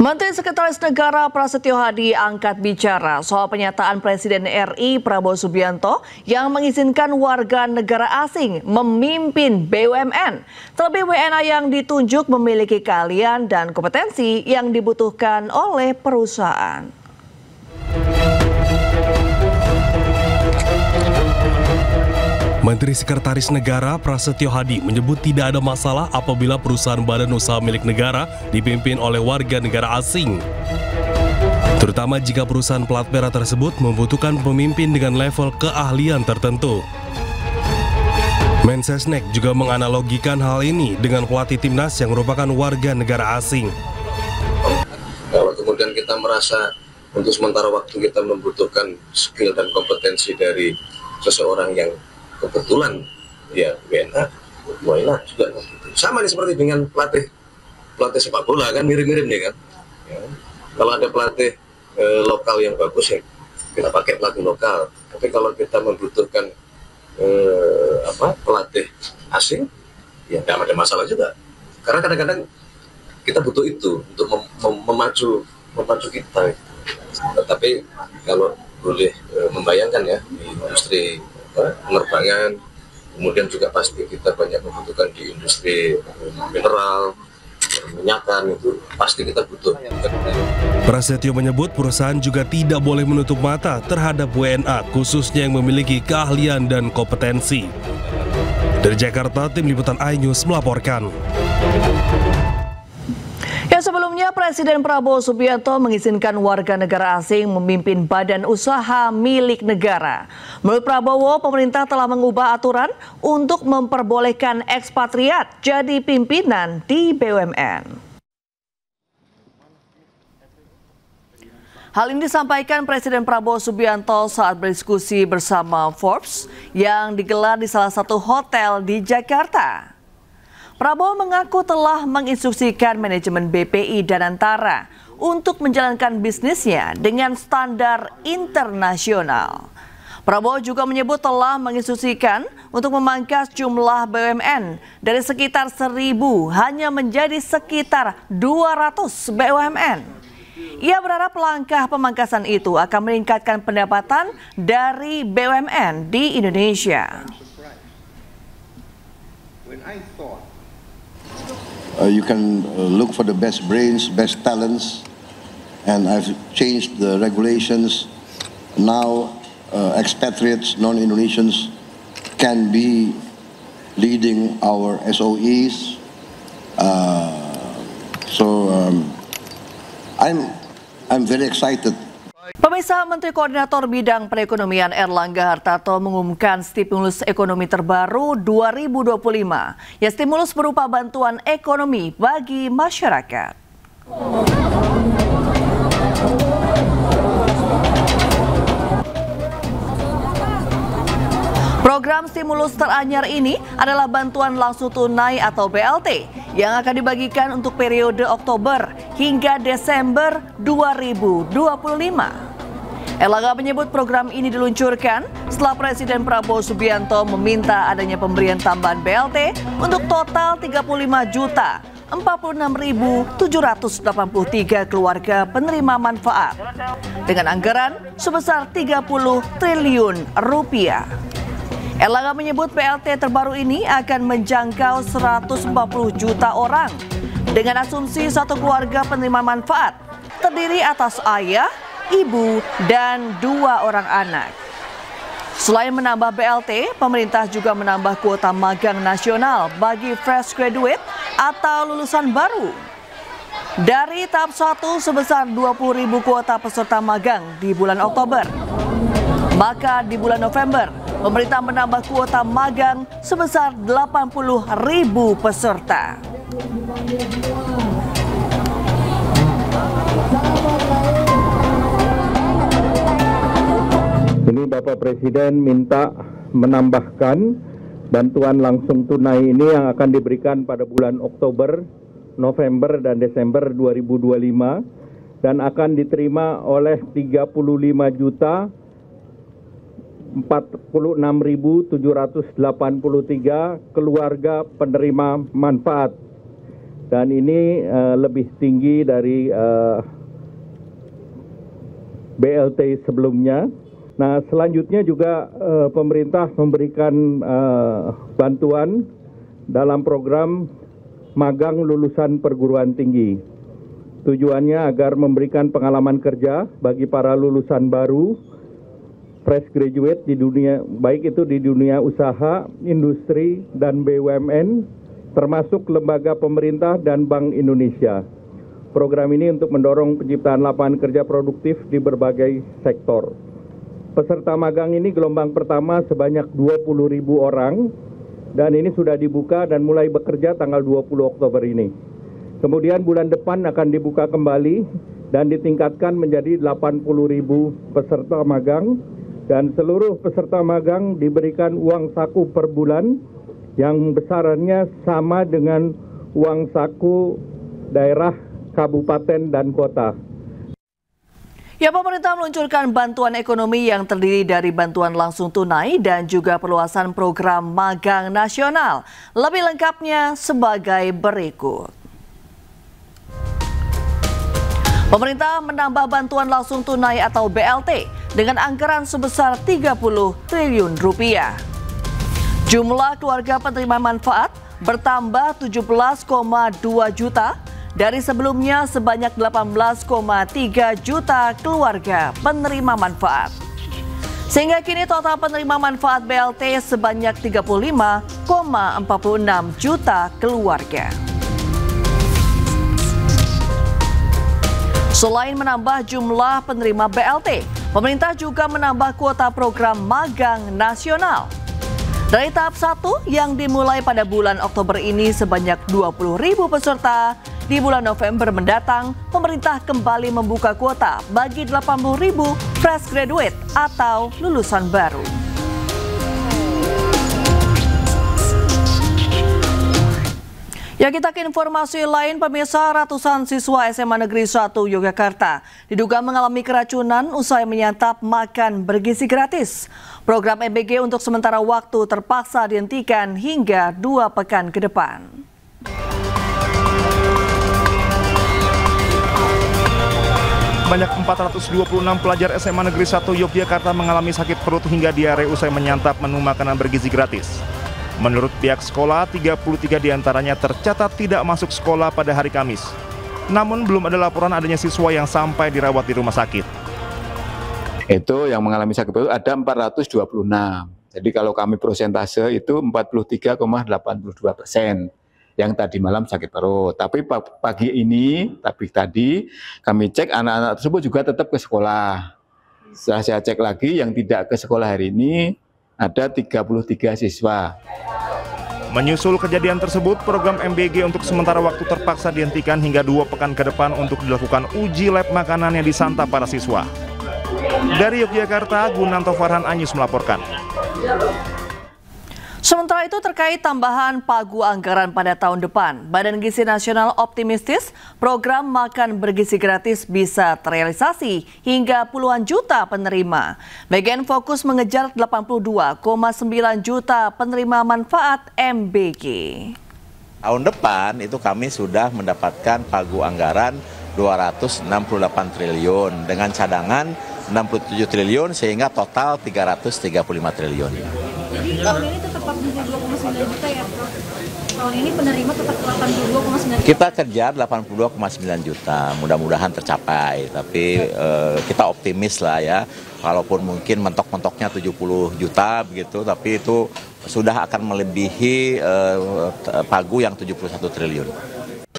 Menteri Sekretaris Negara Prasetyo Hadi angkat bicara soal pernyataan Presiden RI Prabowo Subianto yang mengizinkan warga negara asing memimpin BUMN. Terlebih WNA yang ditunjuk memiliki keahlian dan kompetensi yang dibutuhkan oleh perusahaan. Menteri Sekretaris Negara Prasetyo Hadi menyebut tidak ada masalah apabila perusahaan badan usaha milik negara dipimpin oleh warga negara asing. Terutama jika perusahaan plat merah tersebut membutuhkan pemimpin dengan level keahlian tertentu. Mensesnek juga menganalogikan hal ini dengan pelatih timnas yang merupakan warga negara asing. Kalau kemudian kita merasa untuk sementara waktu kita membutuhkan skill dan kompetensi dari seseorang yang kebetulan ya WNA, WNA juga gitu. Sama nih seperti dengan pelatih sepak bola kan mirip-mirip nih kan. Ya. Kalau ada pelatih lokal yang bagus ya kita pakai pelatih lokal. Tapi kalau kita membutuhkan pelatih asing ya tidak ada masalah juga. Karena kadang-kadang kita butuh itu untuk memacu kita. Tetapi kalau boleh membayangkan ya di industri penerbangan, kemudian juga pasti kita banyak membutuhkan di industri mineral, minyakan, itu pasti kita butuh. Prasetyo menyebut perusahaan juga tidak boleh menutup mata terhadap WNA, khususnya yang memiliki keahlian dan kompetensi. Dari Jakarta, Tim Liputan iNews melaporkan. Sebelumnya Presiden Prabowo Subianto mengizinkan warga negara asing memimpin badan usaha milik negara. Menurut Prabowo, pemerintah telah mengubah aturan untuk memperbolehkan ekspatriat jadi pimpinan di BUMN. Hal ini disampaikan Presiden Prabowo Subianto saat berdiskusi bersama Forbes yang digelar di salah satu hotel di Jakarta. Prabowo mengaku telah menginstruksikan manajemen BPI Danantara untuk menjalankan bisnisnya dengan standar internasional. Prabowo juga menyebut telah menginstruksikan untuk memangkas jumlah BUMN dari sekitar 1.000 hanya menjadi sekitar 200 BUMN. Ia berharap langkah pemangkasan itu akan meningkatkan pendapatan dari BUMN di Indonesia. You can look for the best brains, best talents, and I've changed the regulations. Now, expatriates, non-Indonesians can be leading our SOEs. I'm very excited. Pemirsa, Menteri Koordinator Bidang Perekonomian Erlangga Hartarto mengumumkan stimulus ekonomi terbaru 2025. Ya, stimulus berupa bantuan ekonomi bagi masyarakat. Program stimulus teranyar ini adalah bantuan langsung tunai atau BLT yang akan dibagikan untuk periode Oktober hingga Desember 2025. Erlangga menyebut program ini diluncurkan setelah Presiden Prabowo Subianto meminta adanya pemberian tambahan BLT untuk total 35.046.783 keluarga penerima manfaat dengan anggaran sebesar 30 triliun rupiah. Erlangga menyebut BLT terbaru ini akan menjangkau 140 juta orang dengan asumsi satu keluarga penerima manfaat terdiri atas ayah, ibu, dan 2 orang anak. Selain menambah BLT, pemerintah juga menambah kuota magang nasional bagi fresh graduate atau lulusan baru. Dari tahap 1 sebesar 20.000 kuota peserta magang di bulan Oktober. Maka di bulan November, pemerintah menambah kuota magang sebesar 80.000 peserta. Ini Bapak Presiden minta menambahkan bantuan langsung tunai ini yang akan diberikan pada bulan Oktober, November, dan Desember 2025 dan akan diterima oleh 35.046.783 keluarga penerima manfaat dan ini lebih tinggi dari BLT sebelumnya. Nah, selanjutnya juga pemerintah memberikan bantuan dalam program magang lulusan perguruan tinggi. Tujuannya agar memberikan pengalaman kerja bagi para lulusan baru, fresh graduate di dunia, baik itu di dunia usaha, industri, dan BUMN, termasuk lembaga pemerintah dan Bank Indonesia. Program ini untuk mendorong penciptaan lapangan kerja produktif di berbagai sektor. Peserta magang ini gelombang pertama sebanyak 20.000 orang, dan ini sudah dibuka dan mulai bekerja tanggal 20 Oktober ini. Kemudian bulan depan akan dibuka kembali dan ditingkatkan menjadi 80.000 peserta magang, dan seluruh peserta magang diberikan uang saku per bulan yang besarannya sama dengan uang saku daerah, kabupaten, dan kota. Ya, pemerintah meluncurkan bantuan ekonomi yang terdiri dari bantuan langsung tunai dan juga perluasan program magang nasional. Lebih lengkapnya sebagai berikut. Pemerintah menambah bantuan langsung tunai atau BLT dengan anggaran sebesar 30 triliun rupiah. Jumlah keluarga penerima manfaat bertambah 17,2 juta dari sebelumnya sebanyak 18,3 juta keluarga penerima manfaat. Sehingga kini total penerima manfaat BLT sebanyak 35,46 juta keluarga. Selain menambah jumlah penerima BLT, pemerintah juga menambah kuota program magang nasional. Dari tahap 1 yang dimulai pada bulan Oktober ini sebanyak 20.000 peserta, di bulan November mendatang, pemerintah kembali membuka kuota bagi 80.000 fresh graduate atau lulusan baru. Ya, kita ke informasi lain, pemirsa. Ratusan siswa SMA Negeri 1 Yogyakarta diduga mengalami keracunan usai menyantap makan bergizi gratis. Program MBG untuk sementara waktu terpaksa dihentikan hingga 2 pekan ke depan. Banyak 426 pelajar SMA Negeri 1 Yogyakarta mengalami sakit perut hingga diare usai menyantap menu makanan bergizi gratis. Menurut pihak sekolah, 33 diantaranya tercatat tidak masuk sekolah pada hari Kamis. Namun belum ada laporan adanya siswa yang sampai dirawat di rumah sakit. Itu yang mengalami sakit perut ada 426. Jadi kalau kami persentase itu 43,82% yang tadi malam sakit perut. Tapi pagi ini, tadi kami cek anak-anak tersebut juga tetap ke sekolah. Setelah saya cek lagi yang tidak ke sekolah hari ini ada 33 siswa. Menyusul kejadian tersebut, program MBG untuk sementara waktu terpaksa dihentikan hingga 2 pekan ke depan untuk dilakukan uji lab makanan yang disantap para siswa. Dari Yogyakarta, Gunanto Farhan Anyus melaporkan. Sementara itu terkait tambahan pagu anggaran pada tahun depan, Badan Gizi Nasional optimistis program makan bergizi gratis bisa terrealisasi hingga puluhan juta penerima. BGN fokus mengejar 82,9 juta penerima manfaat MBG. Tahun depan itu kami sudah mendapatkan pagu anggaran 268 triliun dengan cadangan 67 triliun sehingga total 335 triliun. Jadi tahun ini tetap 82,9 juta ya, Prof? Tahun ini penerima tetap 82,9 juta? Kita kejar 82,9 juta, mudah-mudahan tercapai. Tapi kita optimis lah ya, walaupun mungkin mentok-mentoknya 70 juta begitu, tapi itu sudah akan melebihi pagu yang 71 triliun.